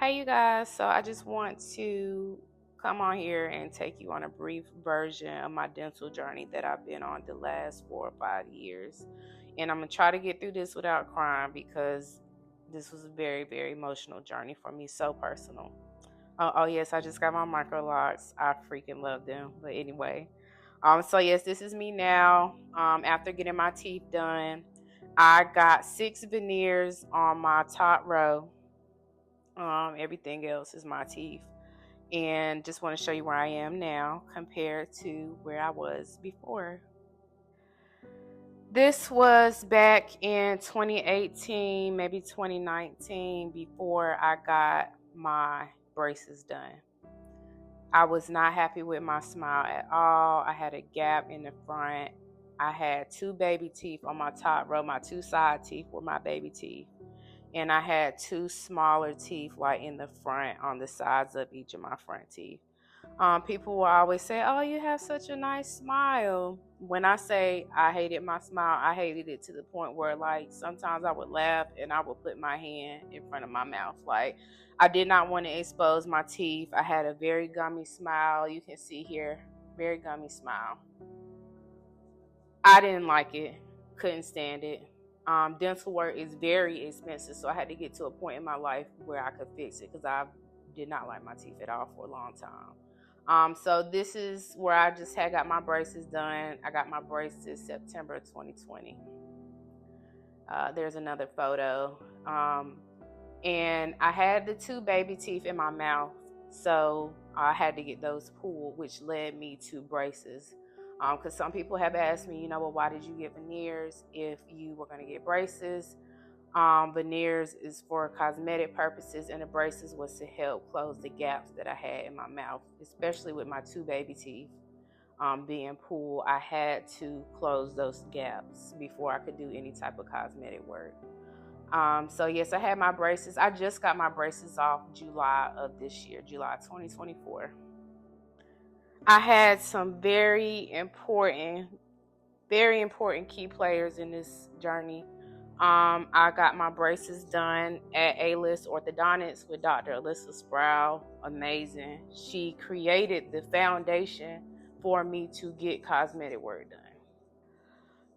Hey, you guys. So I just want to come on here and take you on a brief version of my dental journey that I've been on the last 4 or 5 years. And I'm going to try to get through this without crying because this was a very, very emotional journey for me, so personal. Oh yes, I just got my micro locks. I freaking love them. But anyway, so yes, this is me now. After getting my teeth done, I got 6 veneers on my top row. Everything else is my teeth. And just want to show you where I am now compared to where I was before. This was back in 2018, maybe 2019, before I got my braces done. I was not happy with my smile at all. I had a gap in the front. I had 2 baby teeth on my top row. My 2 side teeth were my baby teeth. And I had 2 smaller teeth like in the front on the sides of each of my front teeth. People will always say, "Oh, you have such a nice smile." When I say I hated my smile, I hated it to the point where like sometimes I would laugh and I would put my hand in front of my mouth. Like I did not want to expose my teeth. I had a very gummy smile. You can see here, very gummy smile. I didn't like it. Couldn't stand it. Dental work is very expensive, so I had to get to a point in my life where I could fix it because I did not like my teeth at all for a long time. So this is where I just had got my braces done. I got my braces September 2020. There's another photo. And I had the 2 baby teeth in my mouth, so I had to get those pulled, which led me to braces. Because some people have asked me, well, why did you get veneers if you were going to get braces? Veneers is for cosmetic purposes, and the braces was to help close the gaps that I had in my mouth, especially with my 2 baby teeth being pulled. I had to close those gaps before I could do any type of cosmetic work. So yes, I had my braces. I just got my braces off July of this year, July 2024. I had some very important key players in this journey. I got my braces done at A-List Orthodontics with Dr. Alyssa Sprowl. Amazing. She created the foundation for me to get cosmetic work done.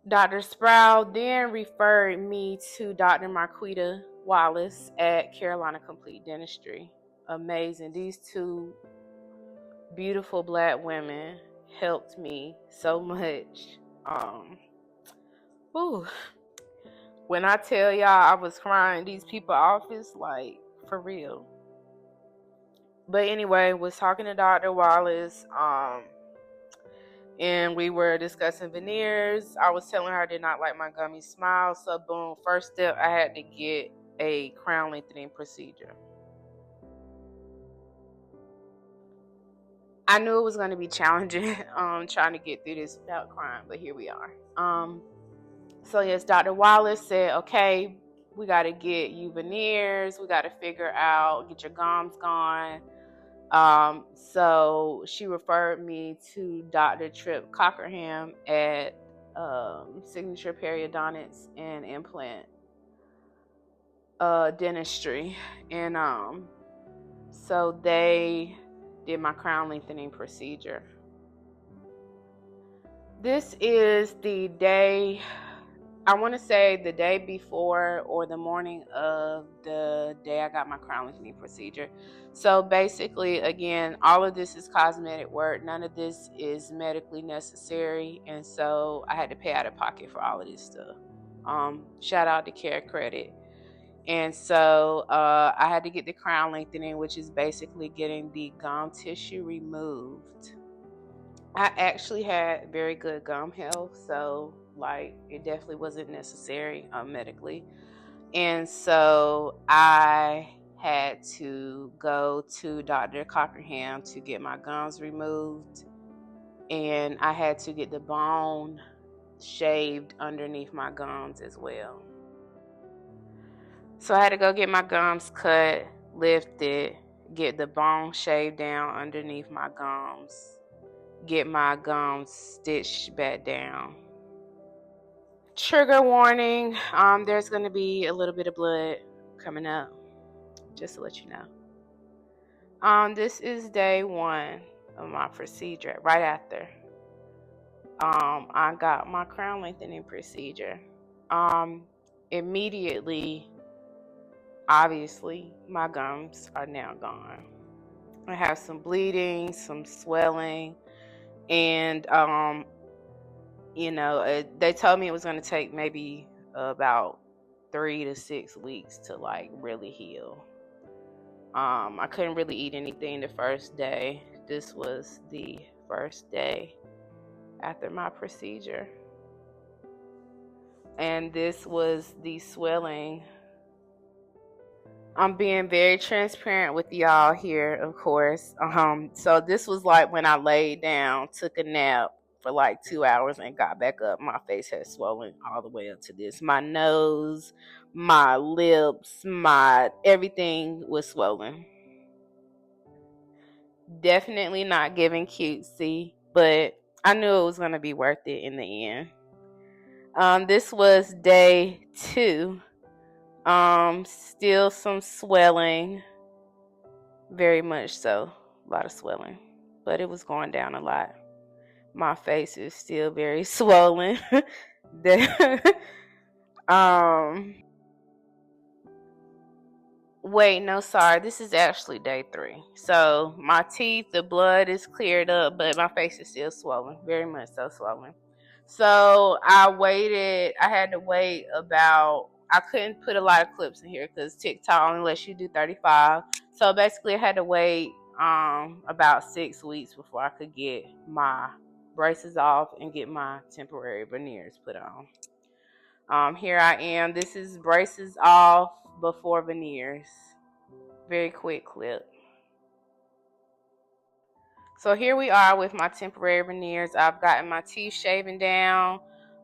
Dr. Sprowl then referred me to Dr. Marquita Wallace at Carolina Complete Dentistry. Amazing. These 2 beautiful Black women helped me so much. When I tell y'all I was crying these people office, like for real. But anyway, was talking to Dr. Wallace, and we were discussing veneers. I was telling her I did not like my gummy smile, so boom, first step, I had to get a crown lengthening procedure. I knew it was going to be challenging trying to get through this without crying, but here we are. So yes, Dr. Wallace said, okay, we got to get you veneers. We got to figure out, get your gums gone. So she referred me to Dr. Tripp Cockerham at Signature Periodontics and Implant Dentistry. And so they did my crown lengthening procedure. This is the day, I want to say the day before or the morning of the day I got my crown lengthening procedure. So basically, again, all of this is cosmetic work. None of this is medically necessary. And so I had to pay out of pocket for all of this stuff. Shout out to Care Credit. And so I had to get the crown lengthening, which is basically getting the gum tissue removed. I actually had very good gum health, so like it definitely wasn't necessary medically. And so I had to go to Dr. Cockerham to get my gums removed, and I had to get the bone shaved underneath my gums as well. So I had to go get my gums cut, lifted, get the bone shaved down underneath my gums, get my gums stitched back down. Trigger warning, there's going to be a little bit of blood coming up, just to let you know. This is day 1 of my procedure. Right after I got my crown lengthening procedure. Immediately, obviously, my gums are now gone. I have some bleeding, some swelling, and they told me it was going to take maybe about 3 to 6 weeks to like really heal. I couldn't really eat anything the first day. This was the first day after my procedure. And this was the swelling. I'm being very transparent with y'all here, of course. So this was like when I laid down, took a nap for like 2 hours and got back up. My face had swollen all the way up to this. My nose, my lips, everything was swollen. Definitely not giving cutesy, but I knew it was going to be worth it in the end. This was day 2. Still some swelling, very much so, a lot of swelling, but it was going down a lot. My face is still very swollen. Wait, no, sorry, this is actually day 3. So my teeth, the blood is cleared up, but my face is still swollen, very much so swollen. So I had to wait I couldn't put a lot of clips in here because TikTok only lets you do 35. So basically I had to wait about 6 weeks before I could get my braces off and get my temporary veneers put on. Here I am. This is braces off before veneers. Very quick clip. So here we are with my temporary veneers. I've gotten my teeth shaven down.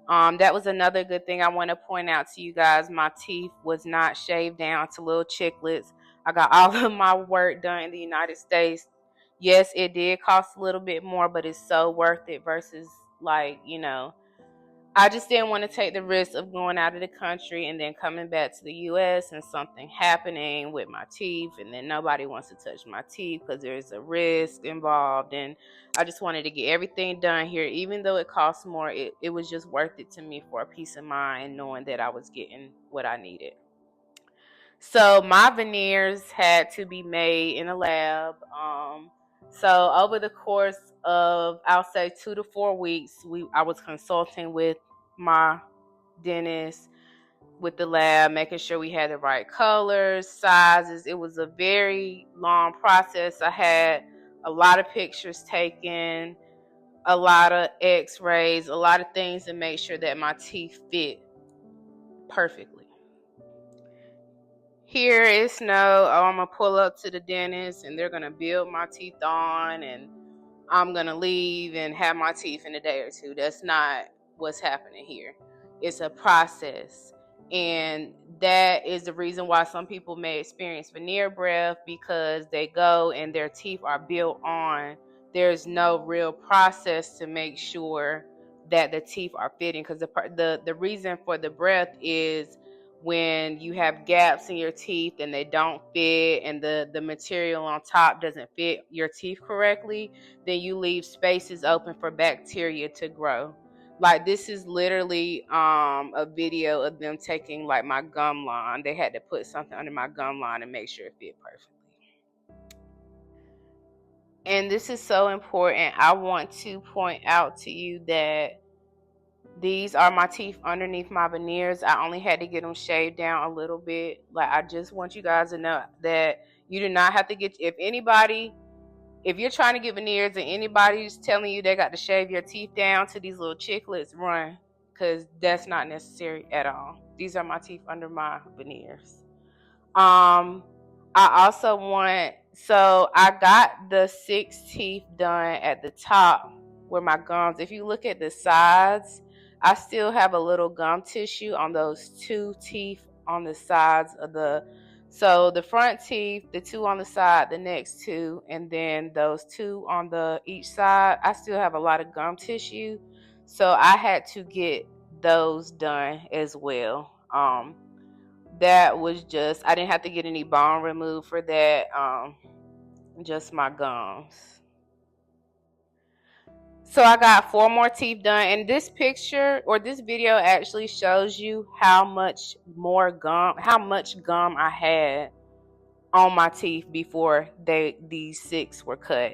That was another good thing I want to point out to you guys. My teeth was not shaved down to little chiclets. I got all of my work done in the United States. Yes, it did cost a little bit more, but it's so worth it versus I just didn't want to take the risk of going out of the country and then coming back to the U.S. and something happening with my teeth, and then nobody wants to touch my teeth because there's a risk involved. And I just wanted to get everything done here. Even though it costs more, it was just worth it to me for a peace of mind knowing that I was getting what I needed. So my veneers had to be made in a lab. So over the course of, I'll say 2 to 4 weeks, I was consulting with my dentist, with the lab, making sure we had the right colors, sizes. It was a very long process. I had a lot of pictures taken, a lot of x-rays, a lot of things to make sure that my teeth fit perfectly. Here is I'm going to pull up to the dentist and they're going to build my teeth on and I'm going to leave and have my teeth in a day or 2. That's not what's happening here. It's a process. And that is the reason why some people may experience veneer breath, because they go and their teeth are built on. There's no real process to make sure that the teeth are fitting, because the reason for the breath is when you have gaps in your teeth and they don't fit and the material on top doesn't fit your teeth correctly, then you leave spaces open for bacteria to grow. Like, this is literally a video of them taking like my gum line. They had to put something under my gum line and make sure it fit perfectly. And this is so important. I want to point out to you that these are my teeth underneath my veneers. I only had to get them shaved down a little bit. Like, I just want you guys to know that you do not have to get, if you're trying to get veneers and anybody's telling you they got to shave your teeth down to these little chiclets, run, because that's not necessary at all. These are my teeth under my veneers. I got the 6 teeth done at the top where my gums, if you look at the sides, I still have a little gum tissue on those 2 teeth on the sides of so the front teeth, the 2 on the side, the next 2, and then those 2 on each side, I still have a lot of gum tissue. So I had to get those done as well. That was just, I didn't have to get any bone removed for that. just my gums. So I got 4 more teeth done, and this picture or this video actually shows you how much gum I had on my teeth before these 6 were cut.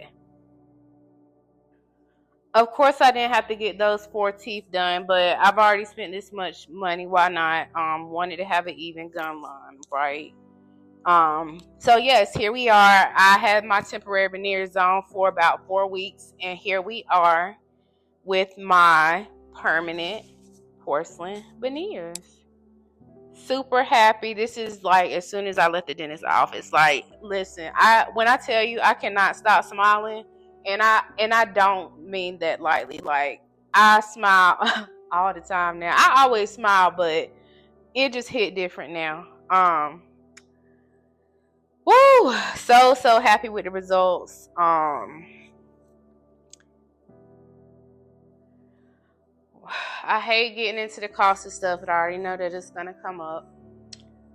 Of course, I didn't have to get those 4 teeth done, but I've already spent this much money. Why not? Wanted to have an even gum line, right? So yes, here we are. I had my temporary veneers on for about 4 weeks, and here we are with my permanent porcelain veneers. Super happy. This is like as soon as I left the dentist's office. Like, listen, when I tell you I cannot stop smiling, and I don't mean that lightly. Like, I smile all the time now. I always smile, but it just hit different now. Woo! So happy with the results. I hate getting into the cost of stuff, but I already know that it's gonna come up.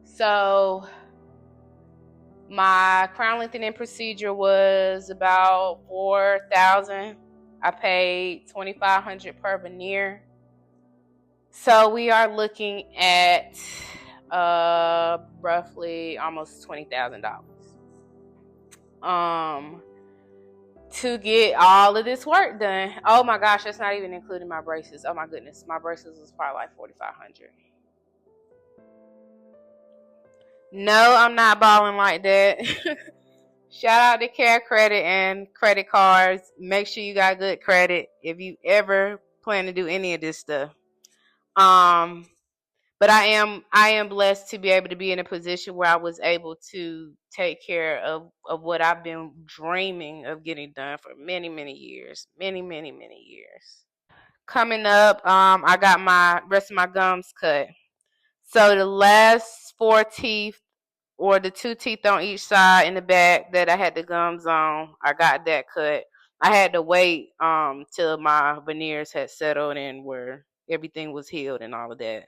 So my crown lengthening procedure was about $4,000. I paid $2,500 per veneer. So we are looking at roughly almost $20,000. To get all of this work done. Oh my gosh, that's not even including my braces. Oh my goodness, my braces was probably like $4,500. No, I'm not balling like that. Shout out to Care Credit and credit cards. Make sure you got good credit if you ever plan to do any of this stuff. But I am blessed to be able to be in a position where I was able to take care of what I've been dreaming of getting done for many, many years. Many, many, many years. Coming up, I got my rest of my gums cut. So the last 4 teeth, or the 2 teeth on each side in the back that I had the gums on, I got that cut. I had to wait till my veneers had settled and where everything was healed and all of that.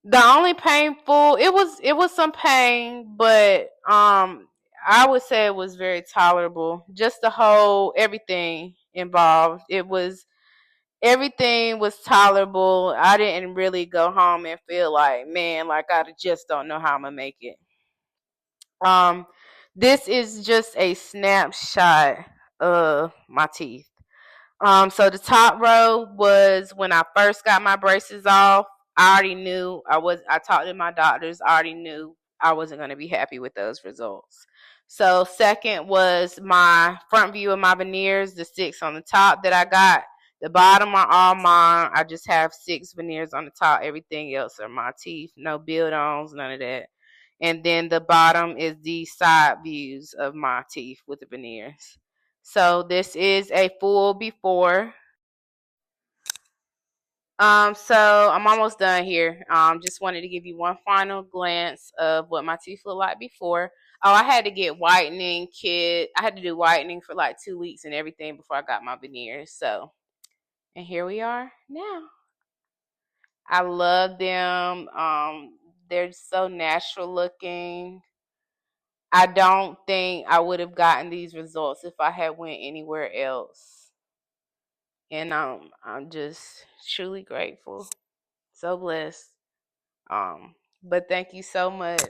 The only painful, it was some pain, but I would say it was very tolerable. Just the whole everything involved. Everything was tolerable. I didn't really go home and feel like, man, like I just don't know how I'm gonna make it. Um, this is just a snapshot of my teeth. So the top row was when I first got my braces off. I already knew I talked to my doctors. I already knew I wasn't going to be happy with those results. So second was my front view of my veneers, the 6 on the top that I got. The bottom are all mine. I just have 6 veneers on the top. Everything else are my teeth. No build-ons, none of that. And then the bottom is the side views of my teeth with the veneers. So this is a full before. So I'm almost done here. Just wanted to give you one final glance of what my teeth look like before. Oh, I had to get whitening kit. I had to do whitening for like 2 weeks and everything before I got my veneers. So, and here we are now. I love them. They're so natural looking. I don't think I would have gotten these results if I had went anywhere else. And I'm just truly grateful. So blessed. But thank you so much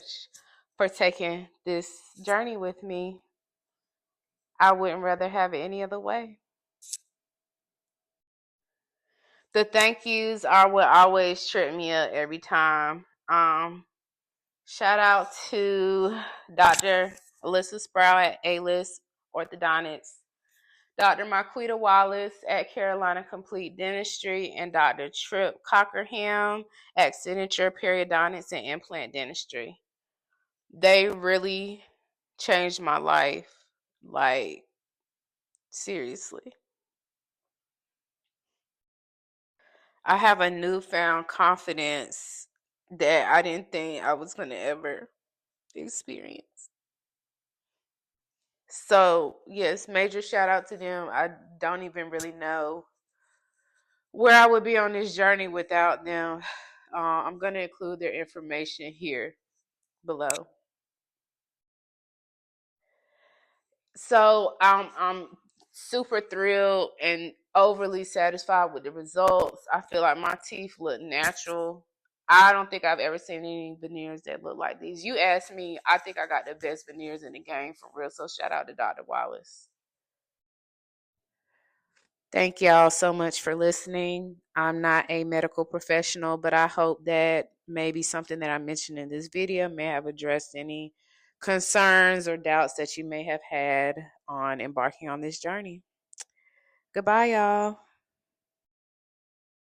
for taking this journey with me. I wouldn't rather have it any other way. The thank yous are what always trip me up every time. Shout out to Dr. Alyssa Sprowl at A-List Orthodontics, Dr. Marquita Wallace at Carolina Complete Dentistry, and Dr. Tripp Cockerham at Signature Periodontics and Implant Dentistry. They really changed my life. Like, seriously. I have a newfound confidence that I didn't think I was going to ever experience. So, yes, major shout out to them. I don't even really know where I would be on this journey without them. I'm going to include their information here below. So I'm super thrilled and overly satisfied with the results. I feel like my teeth look natural. I don't think I've ever seen any veneers that look like these. You asked me, I think I got the best veneers in the game for real. So shout out to Dr. Wallace. Thank y'all so much for listening. I'm not a medical professional, but I hope that maybe something that I mentioned in this video may have addressed any concerns or doubts that you may have had on embarking on this journey. Goodbye, y'all.